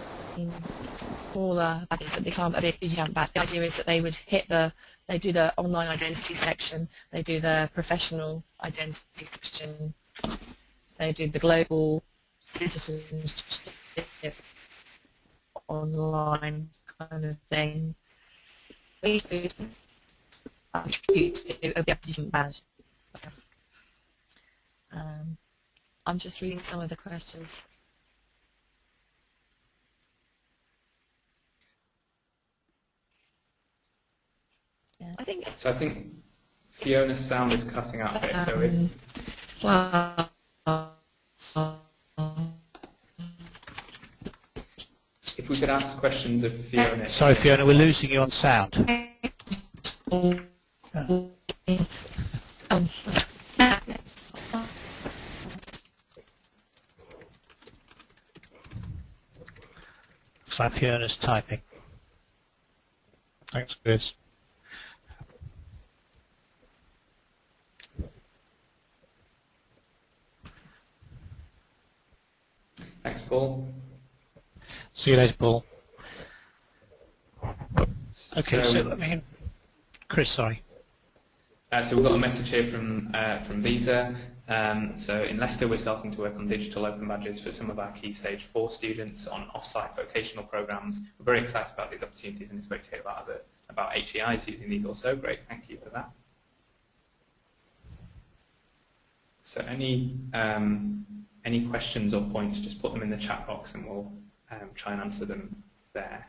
smaller badges that become a big jump badge. The idea is that they would they do the online identity section, they do the professional identity section, they do the global citizenship online kind of thing. We attribute to a different badge. I'm just reading some of the questions. Yeah, I think Fiona's sound is cutting out a bit. So well, if we could ask questions of Fiona. Sorry, Fiona, we're losing you on sound. Looks like Fiona's typing. Thanks, Chris. Thanks, Paul. See you later, Paul. Okay, so Chris, sorry. So we've got a message here from Visa. So in Leicester, we're starting to work on digital open badges for some of our Key Stage 4 students on off-site vocational programs. We're very excited about these opportunities, and it's great to hear about HEIs using these also. Great, thank you for that. So any questions or points, just put them in the chat box and we'll try and answer them there.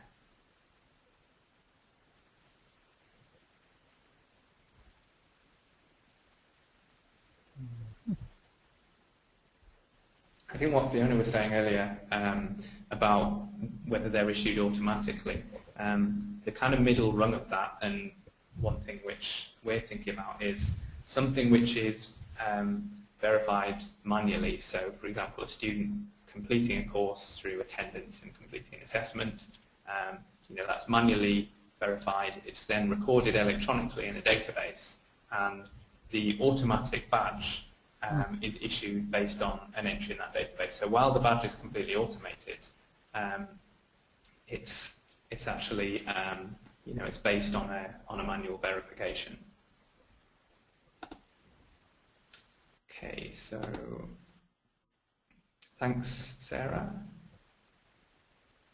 I think what Fiona was saying earlier about whether they're issued automatically, the kind of middle rung of that, and one thing which we're thinking about is something which is verified manually. So, for example, a student completing a course through attendance and completing an assessment, that's manually verified. It's then recorded electronically in a database, and the automatic badge is issued based on an entry in that database. So while the badge is completely automated, it's actually it's based on a manual verification. Okay, so thanks, Sarah.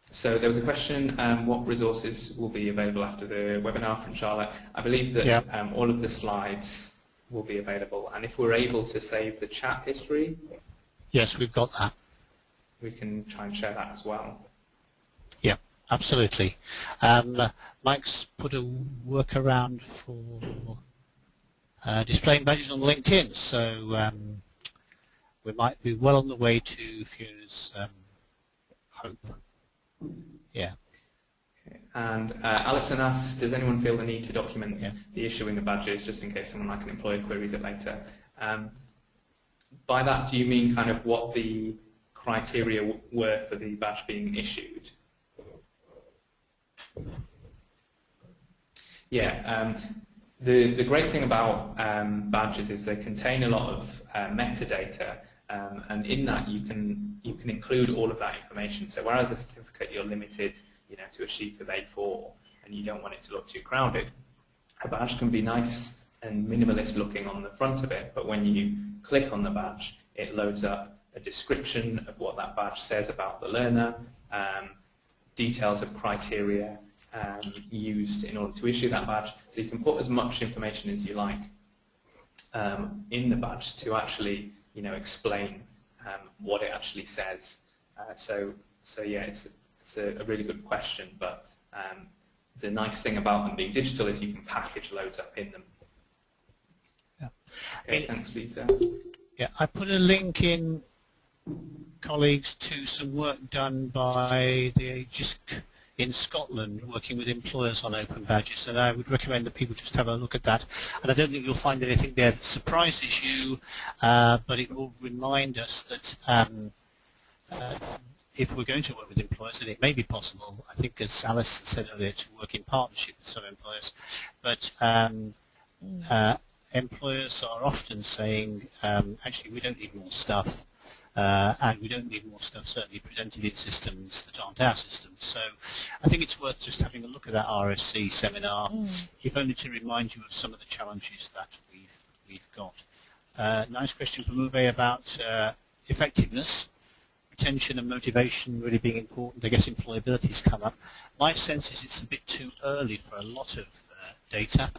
So there was a question, what resources will be available after the webinar from Charlotte? I believe that all of the slides will be available, and if we're able to save the chat history, yes, we've got that. We can try and share that as well. Yeah. Absolutely. Mike's put a workaround for displaying badges on LinkedIn, so we might be well on the way to Fiona's hope. Yeah. And Alison asks, does anyone feel the need to document the issuing of badges just in case someone like an employer queries it later? By that, do you mean kind of what the criteria were for the badge being issued? Yeah, the great thing about badges is they contain a lot of metadata, and in that you can include all of that information. So whereas a certificate you're limited, to a sheet of A4, and you don't want it to look too crowded, a badge can be nice and minimalist looking on the front of it, but when you click on the badge, it loads up a description of what that badge says about the learner, details of criteria used in order to issue that badge. So you can put as much information as you like in the badge to actually, explain what it actually says. So yeah, it's a really good question, but the nice thing about them being digital is you can package loads up in them. Yeah. Okay, thanks, Lisa. Yeah, I put a link in, colleagues, to some work done by the JISC in Scotland working with employers on open badges, and I would recommend that people just have a look at that. And I don't think you'll find anything there that surprises you, but it will remind us that if we're going to work with employers, then it may be possible, I think as Alice said earlier, to work in partnership with some employers. But employers are often saying, actually, we don't need more stuff, and we don't need more stuff certainly presented in systems that aren't our systems. So I think it's worth just having a look at that RSC seminar, if only to remind you of some of the challenges that we've got. Nice question from Uwe about effectiveness. Retention and motivation really being important. I guess employability has come up. My sense is it's a bit too early for a lot of data.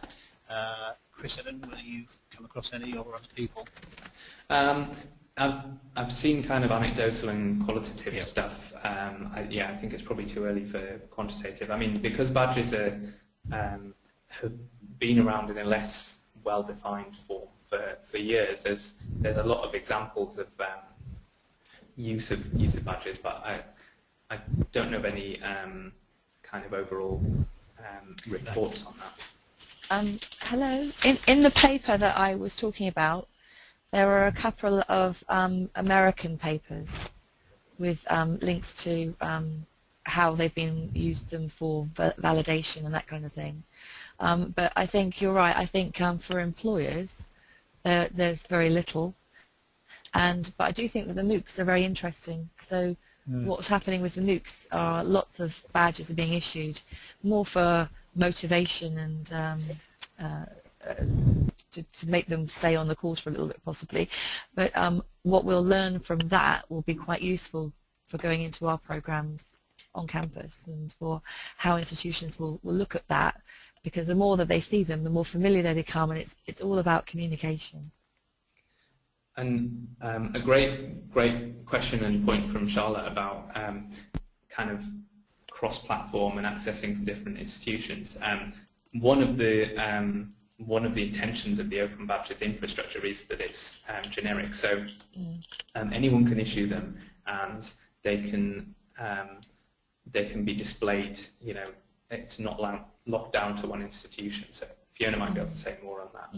Chris, I don't know whether you've come across any or other people. I've seen kind of anecdotal and qualitative stuff. I think it's probably too early for quantitative. I mean, because badges have been around in a less well-defined form for years, there's a lot of examples of use of badges, but I don't know of any kind of overall reports on that. Hello. In the paper that I was talking about, there are a couple of American papers with links to how they've been used them for validation and that kind of thing. But I think you're right. I think for employers, there's very little. But I do think that the MOOCs are very interesting. So what's happening with the MOOCs are lots of badges are being issued, more for motivation and to make them stay on the course for a little bit possibly. But what we'll learn from that will be quite useful for going into our programs on campus and for how institutions will look at that, because the more that they see them, the more familiar they become, and it's all about communication. And a great question and point from Charlotte about kind of cross-platform and accessing from different institutions. One of the intentions of the Open Badges infrastructure is that it's generic, so anyone can issue them, and they can be displayed. It's not locked down to one institution. So Fiona might be able to say more on that.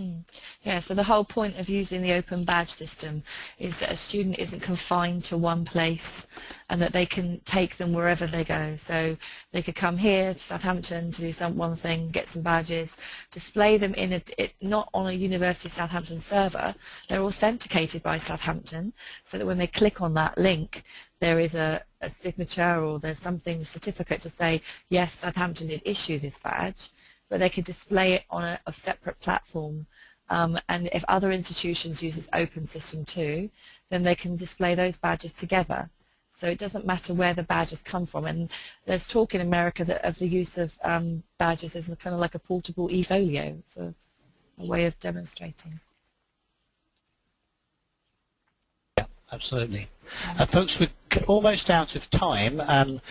Yeah, so the whole point of using the Open Badge system is that a student isn't confined to one place and that they can take them wherever they go. So they could come here to Southampton to do one thing, get some badges, display them in not on a University of Southampton server. They're authenticated by Southampton, so that when they click on that link, there is a signature or there's something, a certificate to say, yes, Southampton did issue this badge, but they could display it on a separate platform. And if other institutions use this open system too, then they can display those badges together. So it doesn't matter where the badges come from. And there's talk in America of the use of badges as kind of like a portable e-folio. It's a way of demonstrating. Absolutely. Folks, we're almost out of time, and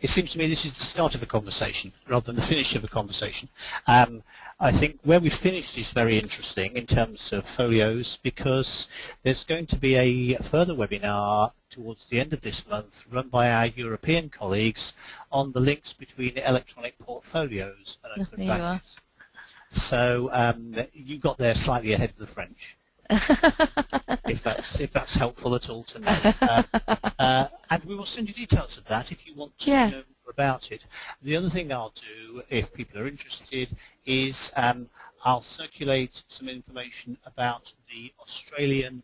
it seems to me this is the start of a conversation rather than the finish of a conversation. I think where we finished is very interesting in terms of folios, because there's going to be a further webinar towards the end of this month run by our European colleagues on the links between electronic portfolios and open badges. So you got there slightly ahead of the French. if that's helpful at all to know. And we will send you details of that if you want to know more about it. The other thing I'll do, if people are interested, is I'll circulate some information about the Australian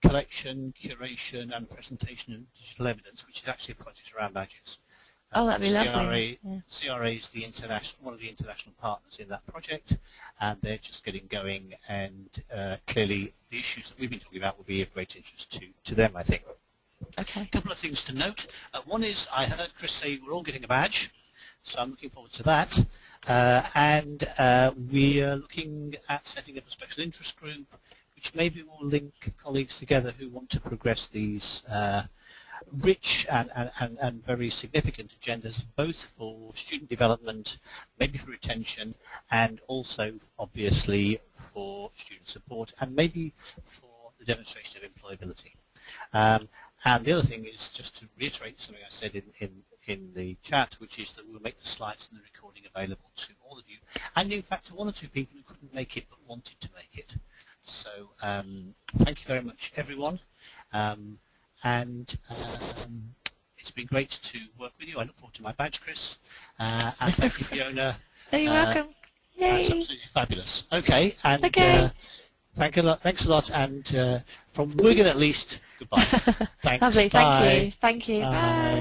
collection, curation and presentation of digital evidence, which is actually a project around badges. Oh, that'd be lovely. CRA is the one of the international partners in that project, and they're just getting going, and clearly the issues that we've been talking about will be of great interest to them, I think. Okay. A couple of things to note. One is I heard Chris say we're all getting a badge, so I'm looking forward to that. And we are looking at setting up a special interest group, which maybe will link colleagues together who want to progress these rich and very significant agendas, both for student development, maybe for retention, and also obviously for student support, and maybe for the demonstration of employability. And the other thing is just to reiterate something I said in the chat, which is that we'll make the slides and the recording available to all of you, and in fact to one or two people who couldn't make it but wanted to make it. So thank you very much, everyone. And it's been great to work with you. I look forward to my badge, Chris. And thank you, Fiona. You're welcome. Yay. That's absolutely fabulous. Okay, and thanks a lot. And from Wigan at least, goodbye. Thanks. Lovely. Bye. Thank you. Bye.